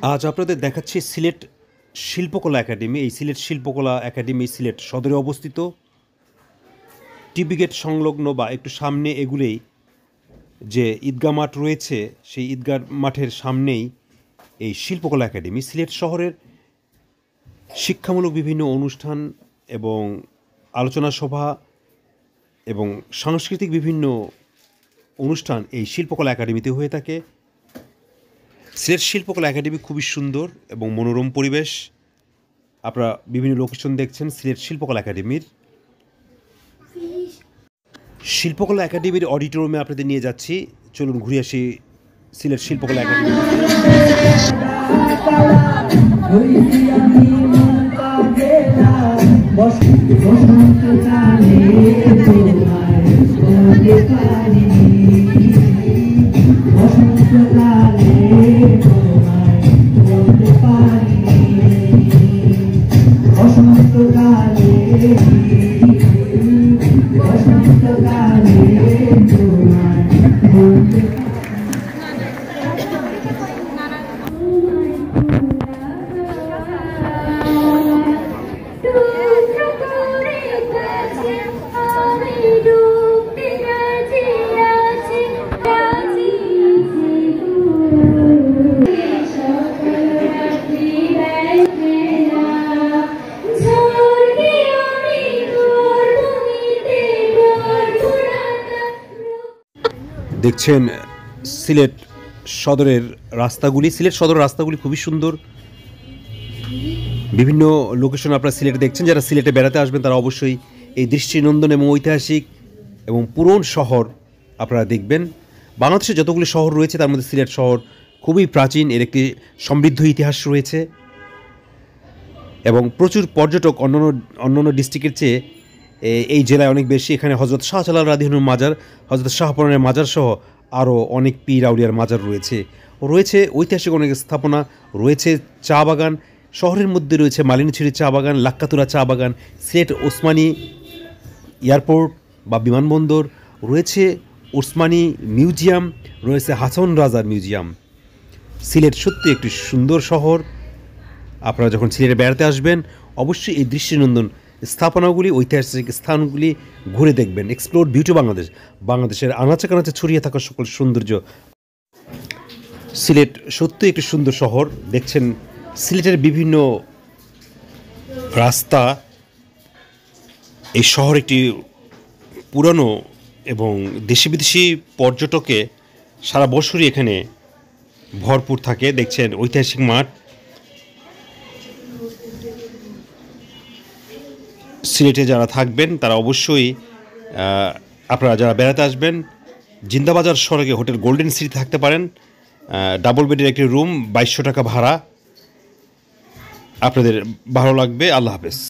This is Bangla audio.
আজ আপনাদের দেখাচ্ছি সিলেট শিল্পকলা একাডেমি। এই সিলেট শিল্পকলা একাডেমি সিলেট সদরে অবস্থিত। টিবি গেট সংলগ্ন বা একটু সামনে এগুলেই যে ঈদগাহ মাঠ রয়েছে, সেই ঈদগাহ মাঠের সামনেই এই শিল্পকলা একাডেমি। সিলেট শহরের শিক্ষামূলক বিভিন্ন অনুষ্ঠান এবং আলোচনা সভা এবং সাংস্কৃতিক বিভিন্ন অনুষ্ঠান এই শিল্পকলা একাডেমিতে হয়ে থাকে। সিলেট শিল্পকলা একাডেমি খুবই সুন্দর এবং মনোরম পরিবেশ। আপনারা বিভিন্ন লোকেশন দেখছেন সিলেট শিল্পকলা একাডেমির। শিল্পকলা একাডেমির অডিটোরিয়ামে আপনাদের নিয়ে যাচ্ছি। চলুন ঘুরে আসি সিলেট শিল্পকলা একাডেমি। দেখছেন সিলেট সদরের রাস্তাগুলি। সিলেট সদরের রাস্তাগুলি খুবই সুন্দর। বিভিন্ন লোকেশন আপনারা সিলেটে দেখছেন। যারা সিলেটে বেড়াতে আসবেন তারা অবশ্যই এই দৃষ্টিনন্দন এবং ঐতিহাসিক এবং পুরনো শহর আপনারা দেখবেন। বাংলাদেশে যতগুলি শহর রয়েছে তার মধ্যে সিলেট শহর খুবই প্রাচীন, এর একটি সমৃদ্ধ ইতিহাস রয়েছে এবং প্রচুর পর্যটক অন্যান্য ডিস্ট্রিক্টের চেয়ে এই জেলায় অনেক বেশি। এখানে হজরত শাহজালাল রাদিয়াল্লাহু আনহুর মাজার, হজরত শাহপরানের মাজার সহ আরও অনেক পীর আউলিয়ার মাজার রয়েছে ঐতিহাসিক অনেক স্থাপনা রয়েছে। চা বাগান শহরের মধ্যে রয়েছে, মালিনীছড়ি চা বাগান, লাক্কাতুরা চা বাগান, সিলেট ওসমানী এয়ারপোর্ট বা বিমানবন্দর রয়েছে, ওসমানী মিউজিয়াম রয়েছে, হাছন রাজার মিউজিয়াম। সিলেট সত্যি একটি সুন্দর শহর। আপনারা যখন সিলেটে বেড়াতে আসবেন অবশ্যই এই দৃষ্টিনন্দন স্থাপনাগুলি, ঐতিহাসিক স্থানগুলি ঘুরে দেখবেন। এক্সপ্লোর বিউটি বাংলাদেশ, বাংলাদেশের আনাচে কানাচে ছড়িয়ে থাকা সকল সৌন্দর্য। সিলেট সত্যি একটি সুন্দর শহর। দেখছেন সিলেটের বিভিন্ন রাস্তা। এই শহর একটি পুরানো এবং দেশি বিদেশি পর্যটকে সারা বছরই এখানে ভরপুর থাকে। দেখছেন ঐতিহাসিক মাঠ। সিলেটে যারা থাকবেন তারা অবশ্যই আপনারা যারা বেড়াতে আসবেন জিন্দাবাজার সড়কে হোটেল গোল্ডেন সিটি থাকতে পারেন। ডাবল বেডের একটি রুম, 2200 টাকা ভাড়া। আপনাদের ভালো লাগবে। আল্লাহ হাফেজ।